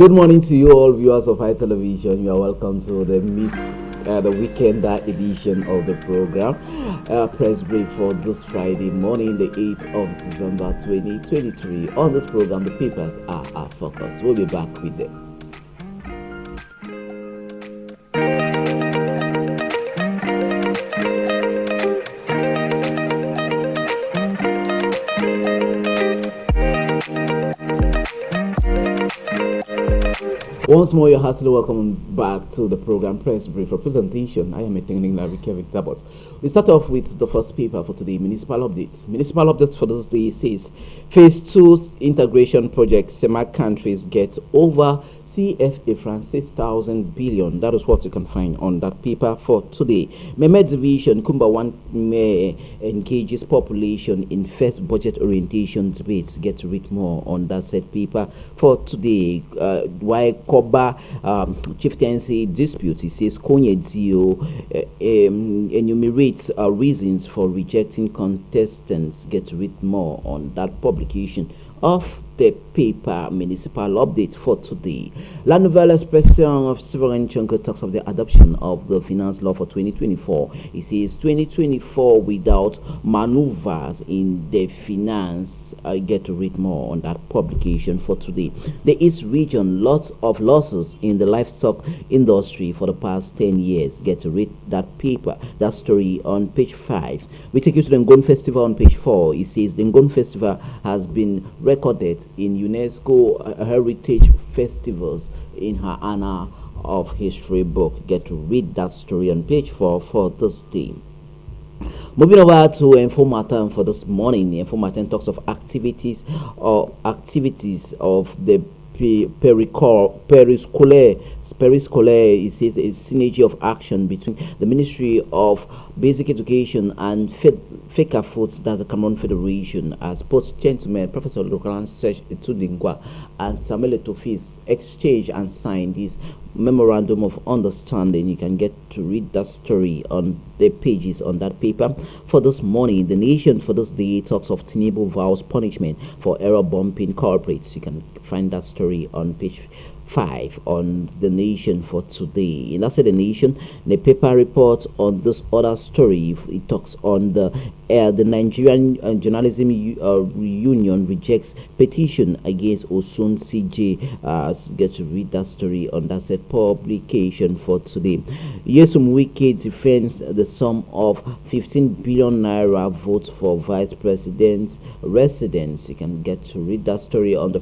Good morning to you all viewers of High Television. You are welcome to the the weekend edition of the program. Press brief for this Friday morning, the 8th of December 2023. On this program, the papers are our focus. We'll be back with them. Once more, you're heartily welcome back to the program Press Brief Representation. I am attending Larry Kevin Zabot. We start off with the first paper for today, Municipal Updates. Municipal Update for this day says, Phase 2 integration project, CEMAC countries get over CFA francs 6,000 billion. That is what you can find on that paper for today. Mehmet Division, Kumba 1 Mayor engages population in first budget orientation debates. Get to read more on that said paper for today. Why Koba chieftaincy dispute, he says Konye Dio enumerates reasons for rejecting contestants. Get to read more on that publication of the paper Municipal Update for today. La Nouvelle Expression of Sovereign Chunko talks of the adoption of the finance law for 2024. It says 2024 without maneuvers in the finance. I get to read more on that publication for today. The East region, lots of losses in the livestock industry for the past 10 years. Get to read that paper, that story on page 5. We take you to the Ngon Festival on page 4. It says the Ngon Festival has been recorded in UNESCO Heritage Festivals in her Annals of History book. Get to read that story on page 4 for this day. Moving over to Informatem for this morning. Informatem talks of activities of the periscolaire. It says a synergy of action between the Ministry of Basic Education and FECA Foods, that's the Cameroon Federation, as both gentlemen, Professor Lokalan Sesh Etudingwa and Samuel Etofis, exchange and signed this memorandum of understanding. You can get to read that story on the pages on that paper for this morning. The Nation for this day talks of Tinubu vows punishment for error bumping corporates. You can find that story on page 5 on the Nation for today. And that's the Nation. The paper report on this other story. It talks on the Nigerian Journalism Union rejects petition against Osun CJ. Get to read that story on that said publication for today. Yesum Wike defends the sum of 15 billion naira vote for vice president residence. You can get to read that story on the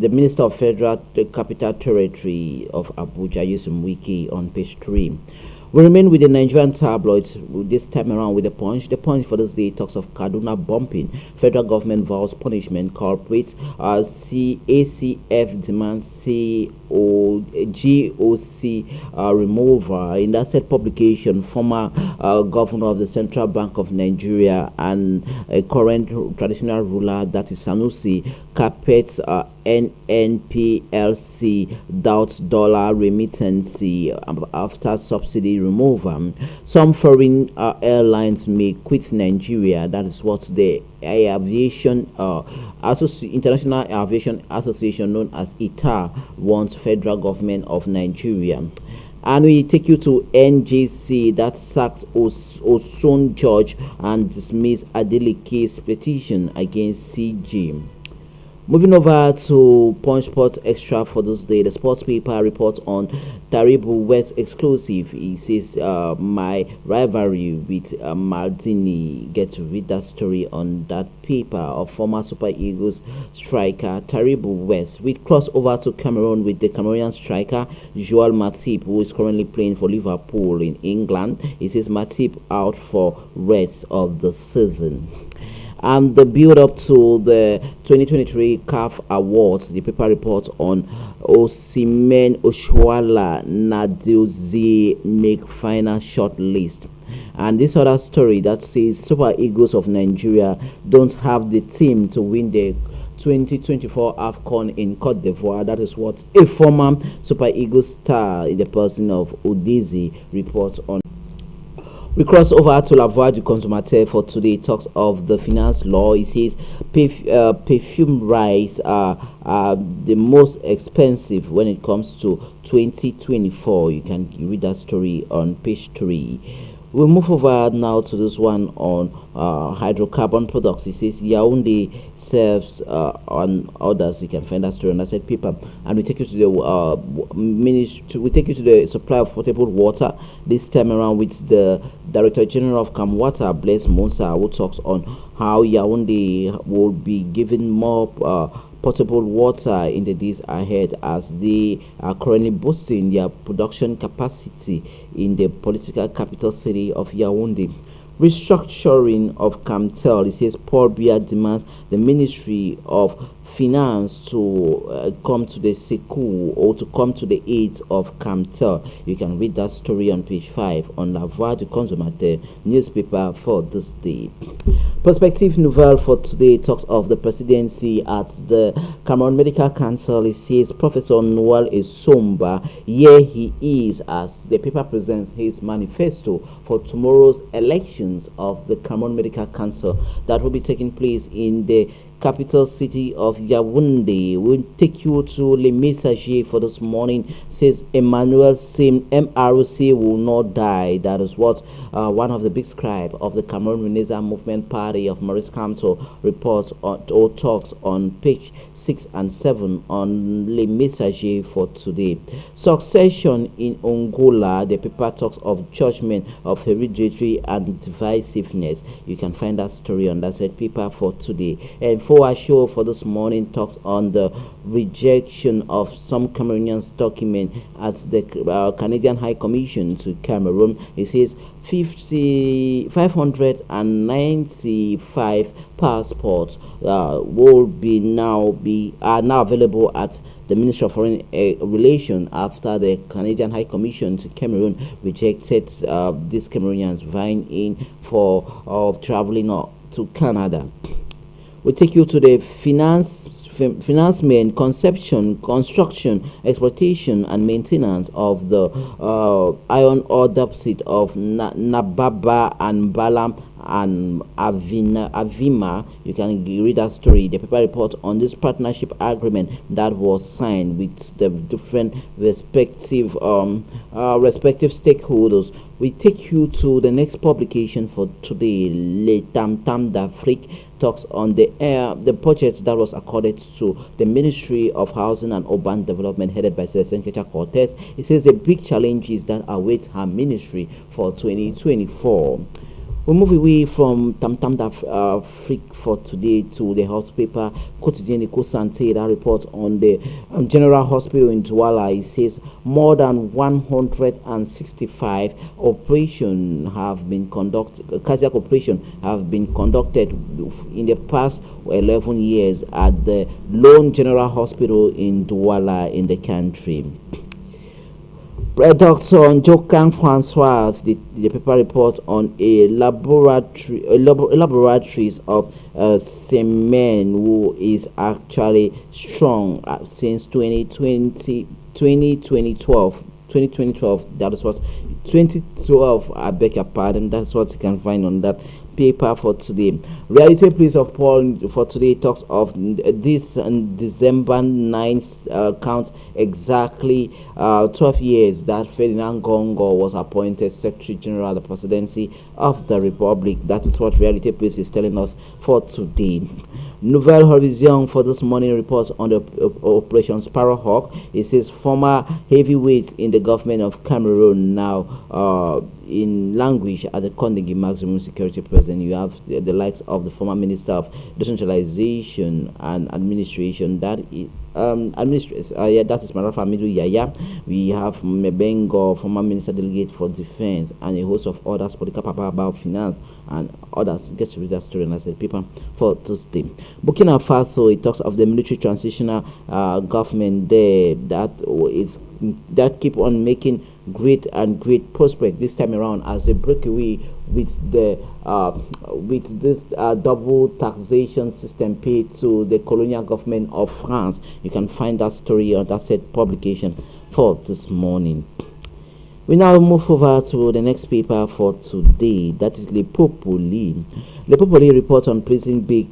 Minister of Federal Capital Territory of Abuja, Yesum Wike, on page 3. We remain with the Nigerian tabloids this time around with the Punch. The Punch for this day talks of Kaduna bumping. Federal government vows punishment. Corporates ACF demands GOC removal. In that said publication, former governor of the Central Bank of Nigeria and a current traditional ruler, that is Sanusi, carpets NNPLC doubts dollar remittance after subsidy removal. Some foreign airlines may quit Nigeria. That is what the International Aviation Association, known as ITA, wants federal government of Nigeria. And we take you to NJC that sacked Osun Judge and dismissed Adeleke's petition against CJ. Moving over to Punch Sports Extra for this day, the sports paper reports on Taribo West exclusive. It says my rivalry with Maldini. Get to read that story on that paper of former Super Eagles striker Taribo West. We cross over to Cameroon with the Cameroonian striker Joel Matip, who is currently playing for Liverpool in England. It says Matip out for rest of the season. And the build-up to the 2023 CAF Awards, the paper reports on Osimhen Oshoala Nadozie make final short list. And this other story that says Super Eagles of Nigeria don't have the team to win the 2024 AFCON in Cote d'Ivoire. That is what a former Super Eagles star in the person of Udeze reports on. We cross over to La Voix du Consommateur for today. It talks of the finance law. It says perfume rice are the most expensive when it comes to 2024. You can read that story on page 3. We'll move over now to this one on hydrocarbon products. It says Yaoundé serves on others. You can find that story on that said paper. And we take you to the ministry. We take you to the supply of potable water. This time around with the Director General of Camwater, Blaise Musa, who talks on how Yaoundé will be given more potable water in the days ahead as they are currently boosting their production capacity in the political capital city of Yaoundé. Restructuring of Camtel. It says Paul Biya demands the Ministry of Finance to come to the secours or to come to the aid of Camtel. You can read that story on page 5 on La Voix du Consommateur newspaper for this day. Perspective Nouvelle for today talks of the presidency at the Cameroon Medical Council. It says Professor Noel Esomba, here he is as the paper presents his manifesto for tomorrow's elections of the Cameroon Medical Council that will be taking place in the capital city of Yaoundé. We'll take you to Le Messager for this morning. Says Emmanuel Sim MRC will not die. That is what one of the big scribe of the Cameroon Renaissance Movement Party of Maurice Kamto reports or talks on page 6 and 7 on Le Messager for today. Succession in Angola. The paper talks of judgment of hereditary and divisiveness. You can find that story on that said paper for today. And for our show for this morning talks on the rejection of some Cameroonians document at the Canadian High Commission to Cameroon. It says 595 passports will are now available at the Ministry of Foreign Relations after the Canadian High Commission to Cameroon rejected these Cameroonians vying in for traveling to Canada. We take you to the financement, conception, construction, exploitation, and maintenance of the iron ore deposit of Nababa and Balam and Avima. You can read that story. The paper report on this partnership agreement that was signed with the different respective stakeholders. We take you to the next publication for today. Le Tam Tam d'Afrique talks on the budget that was accorded to the Ministry of Housing and Urban Development headed by Celestine Kecha Cortez. It says the big challenges that await her ministry for 2024. We move away from Tam Tam d'Afrique for today to the health paper Quotidien Eco Santé that report on the General Hospital in Douala. It says more than 165 operations have been conducted, cardiac operations have been conducted in the past 11 years at the Lone General Hospital in Douala in the country. Dr. Njokan Francois, the paper report on a laboratories of semen who is actually strong since 2012. That is what 2012. I beg your pardon. That's what you can find on that paper for today. Reality Place of Paul for today talks of this December 9th count exactly 12 years that Ferdinand Gongo was appointed Secretary General of the Presidency of the Republic. That is what Reality Place is telling us for today. Nouvelle Horizon for this morning reports on the Operation Sparrowhawk. It says former heavyweights in the government of Cameroon now in language at the Condé Maximum Security President. You have the likes of the former Minister of Decentralization and Administration, that is that is Marafa Midu Yaya. We have Mebengo, former Minister Delegate for Defense, and a host of others, Political Papa about Finance and others. Get to read that story and I said people for Tuesday. Burkina Faso, it talks of the military transitional government there that keep on making great prospect this time around as they break away with this double taxation system paid to the colonial government of France. You can find that story on that said publication for this morning. We now move over to the next paper for today. That is Le Popoli. Le Popoli reports on prison break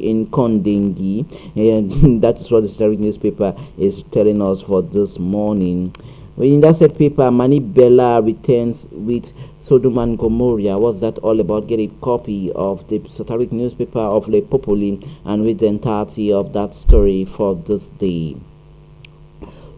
in Kondengi, and that is what the Sterling newspaper is telling us for this morning. In that said paper, Mani Bella returns with Sodom and Gomorrah. What's that all about? Get a copy of the satiric newspaper of Le Popoli and read the entirety of that story for this day.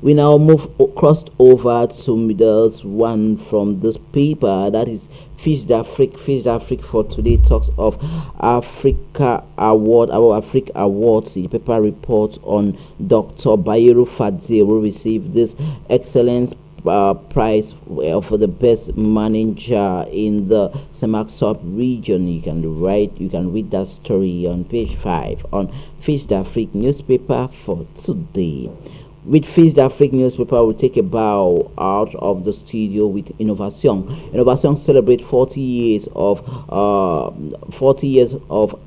We now move crossed over to middles one from this paper, that is Fish d'Afrique. Fish d'Afrique for today talks of Africa Award, our Africa Awards. The paper reports on Dr. Bayero Fadze, who received this excellence prize for the best manager in the Semak sub region. You can read that story on page 5 on Fish d'Afrique newspaper for today. With Fish d'Afrique newspaper, we take a bow out of the studio with Innovation. Innovation celebrate 40 years of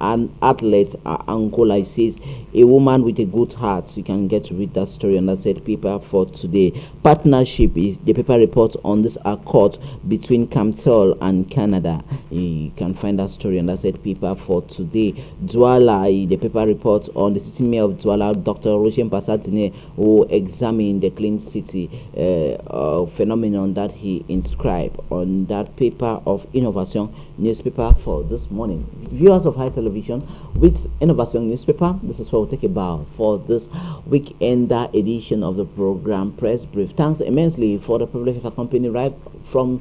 an athlete, Angola. It says a woman with a good heart. You can get to read that story on that said paper for today. Partnership is the paper reports on this accord between Camtel and Canada. You can find that story on that said paper for today. Douala, the paper reports on the city mayor of Douala, Dr. Roshen Pasatine, who examine the clean city phenomenon that he inscribed on that paper of Innovation newspaper for this morning. Viewers of High Television, with Innovation newspaper, this is where we take a bow for this weekender edition of the program Press Brief. Thanks immensely for the privilege of accompanying right from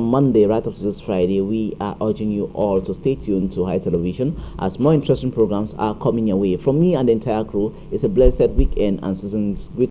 Monday right up to this Friday. We are urging you all to stay tuned to High Television as more interesting programs are coming your way. From me and the entire crew, it's a blessed weekend and season.